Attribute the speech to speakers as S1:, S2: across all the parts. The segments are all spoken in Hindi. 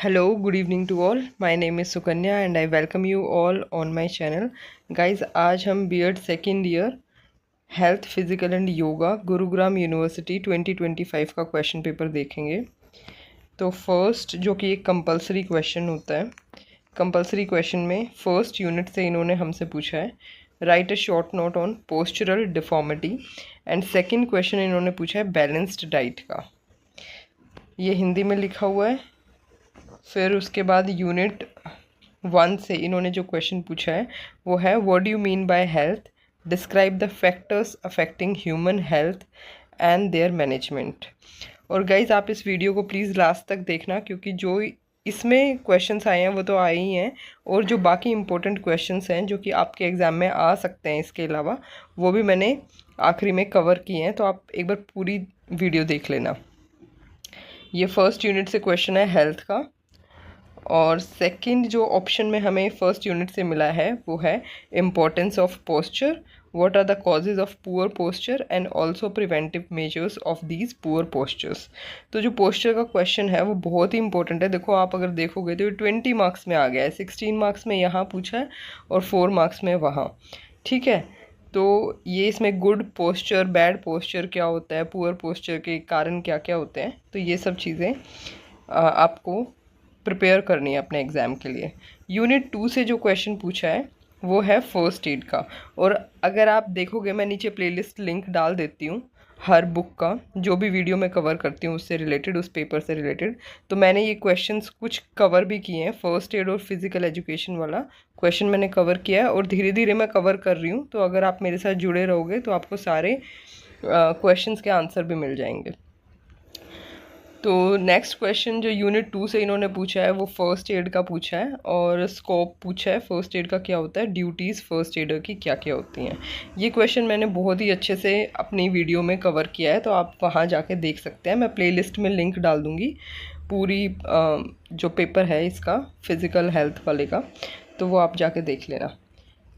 S1: Hello, good evening to all. My name is Sukanya and I welcome you all on my channel. Guys, आज हम B.Ed second year health physical and yoga Gurugram university 2025 का क्वेश्चन पेपर देखेंगे। तो फर्स्ट जो कि एक कंपलसरी क्वेश्चन होता है, कंपलसरी क्वेश्चन में फर्स्ट यूनिट से इन्होंने हमसे पूछा है right a short note on postural deformity and second question इन्होंने पूछा है बैलेंस्ड डाइट का। ये हिंदी में लिखा हुआ है। फिर उसके बाद यूनिट 1 से इन्होंने जो क्वेश्चन पूछा है वो है what do you mean by health, describe the factors affecting human health and there management. और गाइज आप इस वीडियो को प्लीज़ लास्ट तक देखना, क्योंकि जो इसमें क्वेश्चंस आए हैं वो तो आए ही हैं, और जो बाकी इंपॉर्टेंट क्वेश्चंस हैं जो कि आपके एग्ज़ाम में आ सकते हैं इसके अलावा, वो भी मैंने आखिरी में कवर किए हैं। तो आप एक बार पूरी वीडियो देख लेना। ये फर्स्ट यूनिट से क्वेश्चन है हेल्थ का, और सेकंड जो ऑप्शन में हमें फर्स्ट यूनिट से मिला है वो है importance of posture, what are the causes of poor posture and also preventive measures of these poor postures. तो जो पोस्चर का क्वेश्चन है वो बहुत ही इंपॉर्टेंट है। देखो आप अगर देखोगे तो ये 20 मार्क्स में आ गया है, 16 मार्क्स में यहाँ पूछा है और 4 मार्क्स में वहाँ। ठीक है, तो ये इसमें गुड पोस्चर, बैड पोस्चर क्या होता है, पुअर पोस्चर के कारण क्या क्या होते हैं, तो ये सब चीज़ें आपको प्रिपेयर करनी है अपने एग्ज़ाम के लिए। यूनिट 2 से जो क्वेश्चन पूछा है वो है फर्स्ट एड का, और अगर आप देखोगे मैं नीचे प्लेलिस्ट लिंक डाल देती हूँ हर बुक का, जो भी वीडियो मैं कवर करती हूँ उससे रिलेटेड, उस पेपर से रिलेटेड। तो मैंने ये क्वेश्चंस कुछ कवर भी किए हैं, फर्स्ट एड और फिज़िकल एजुकेशन वाला क्वेश्चन मैंने कवर किया है और धीरे धीरे मैं कवर कर रही हूँ। तो अगर आप मेरे साथ जुड़े रहोगे तो आपको सारे क्वेश्चंस के आंसर भी मिल जाएंगे। तो नेक्स्ट क्वेश्चन जो यूनिट 2 से इन्होंने पूछा है वो फर्स्ट एड का पूछा है, और स्कोप पूछा है फर्स्ट एड का क्या होता है, ड्यूटीज़ फर्स्ट एडर की क्या क्या होती हैं। ये क्वेश्चन मैंने बहुत ही अच्छे से अपनी वीडियो में कवर किया है, तो आप वहाँ जाके देख सकते हैं। मैं प्लेलिस्ट में लिंक डाल दूँगी पूरी जो पेपर है इसका फिज़िकल हेल्थ वाले का, तो वो आप जाके देख लेना।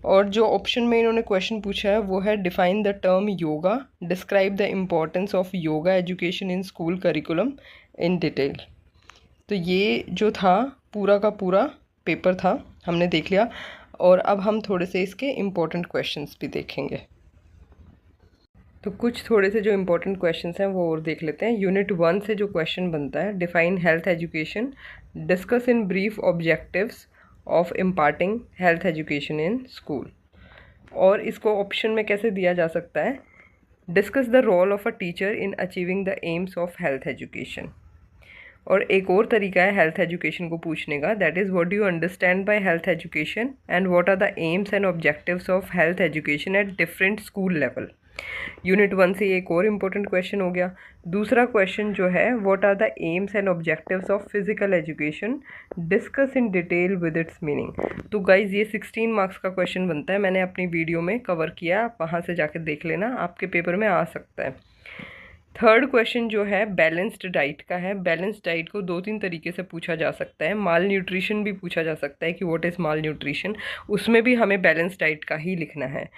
S1: और जो ऑप्शन में इन्होंने क्वेश्चन पूछा है वो है define the term yoga, describe the importance of yoga education in school curriculum in detail. तो ये जो था पूरा का पूरा पेपर था, हमने देख लिया, और अब हम थोड़े से इसके इम्पोर्टेंट क्वेश्चंस भी देखेंगे। तो कुछ थोड़े से जो इम्पोर्टेंट क्वेश्चंस हैं वो और देख लेते हैं। यूनिट 1 से जो क्वेश्चन बनता है define health education, discuss in brief objectives of imparting health education in school. और इसको ऑप्शन में कैसे दिया जा सकता है, discuss the role of a teacher in achieving the aims of health education. और एक और तरीका है हेल्थ एजुकेशन को पूछने का, that is what do you understand by health education and what are the aims and objectives of health education at different school level. Unit 1 से एक और इम्पोर्टेंट क्वेश्चन हो गया। दूसरा क्वेश्चन जो है what are the aims and objectives of physical education, discuss in detail with its meaning. तो गाइज ये 16 मार्क्स का क्वेश्चन बनता है, मैंने अपनी वीडियो में कवर किया, आप वहाँ से जाकर देख लेना, आपके पेपर में आ सकता है। थर्ड क्वेश्चन जो है बैलेंस्ड डाइट का है। बैलेंस्ड डाइट को 2-3 तरीके से पूछा जा सकता है। माल न्यूट्रिशन भी पूछा जा सकता है कि व्हाट इज़ माल न्यूट्रिशन, उसमें भी हमें बैलेंस्ड डाइट का ही लिखना है।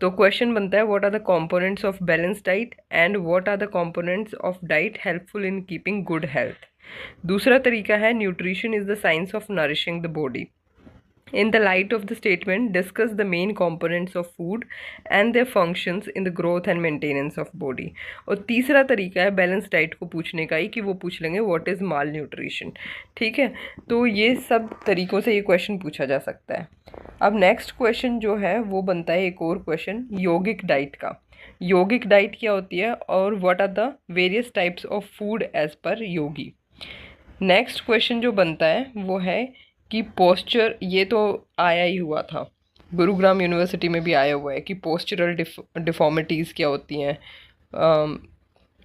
S1: तो क्वेश्चन बनता है what are the components of balance diet and what are the components of diet helpful in keeping good health. दूसरा तरीका है nutrition is the science of nourishing the body. In the light of the statement, discuss the main components of food and their functions in the growth and maintenance of body। और तीसरा तरीका है बैलेंस डाइट को पूछने का ही, कि वो पूछ लेंगे व्हाट इज़ माल न्यूट्रिशन। ठीक है, तो ये सब तरीक़ों से ये क्वेश्चन पूछा जा सकता है। अब नेक्स्ट क्वेश्चन जो है वो बनता है एक और क्वेश्चन यौगिक डाइट का। यौगिक डाइट क्या होती है और what are the various types of food as per yogi. Next question जो बनता है वो है कि पोस्चर, ये तो आया ही हुआ था, गुरुग्राम यूनिवर्सिटी में भी आया हुआ है कि पोस्चरल डिफॉर्मिटीज़ क्या होती हैं,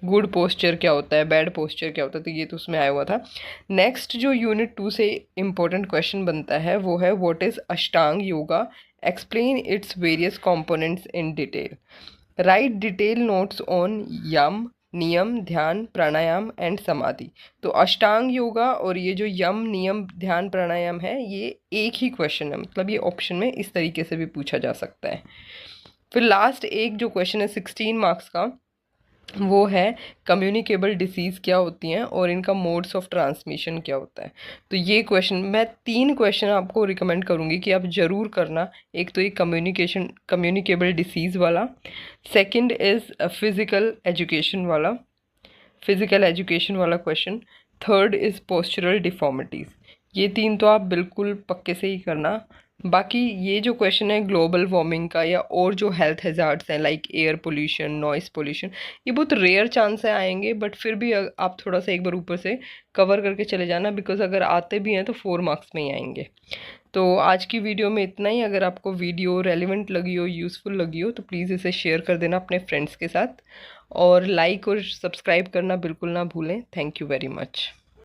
S1: गुड पोस्चर क्या होता है, बैड पोस्चर क्या होता है, तो ये तो उसमें आया हुआ था। नेक्स्ट जो यूनिट 2 से इम्पोर्टेंट क्वेश्चन बनता है वो है what is Ashtanga yoga, explain its various components in detail, write detail notes on yama, niyama, dhyana, pranayama and समाधि। तो अष्टांग योगा और ये जो यम, नियम, ध्यान, प्राणायाम है ये एक ही क्वेश्चन है, मतलब ये ऑप्शन में इस तरीके से भी पूछा जा सकता है। फिर लास्ट एक जो क्वेश्चन है 16 मार्क्स का, वो है कम्युनिकेबल डिसीज़ क्या होती हैं और इनका मोड्स ऑफ ट्रांसमिशन क्या होता है। तो ये क्वेश्चन, मैं 3 क्वेश्चन आपको रिकमेंड करूँगी कि आप ज़रूर करना। एक तो ये कम्युनिकेबल डिसीज़ वाला, सेकंड इज़ फिज़िकल एजुकेशन वाला question, third is postural deformities. ये 3 तो आप बिल्कुल पक्के से ही करना। बाकी ये जो क्वेश्चन है ग्लोबल वार्मिंग का या और जो हेल्थ हैज़ार्ड्स हैं like air pollution, noise pollution, ये बहुत रेयर चांस है आएंगे, बट फिर भी आप थोड़ा सा एक बार ऊपर से कवर करके चले जाना, बिकॉज अगर आते भी हैं तो 4 मार्क्स में ही आएंगे। तो आज की वीडियो में इतना ही। अगर आपको वीडियो रेलिवेंट लगी हो, यूज़फुल लगी हो, तो प्लीज़ इसे शेयर कर देना अपने फ्रेंड्स के साथ, और लाइक और सब्सक्राइब करना बिल्कुल ना भूलें। Thank you very much.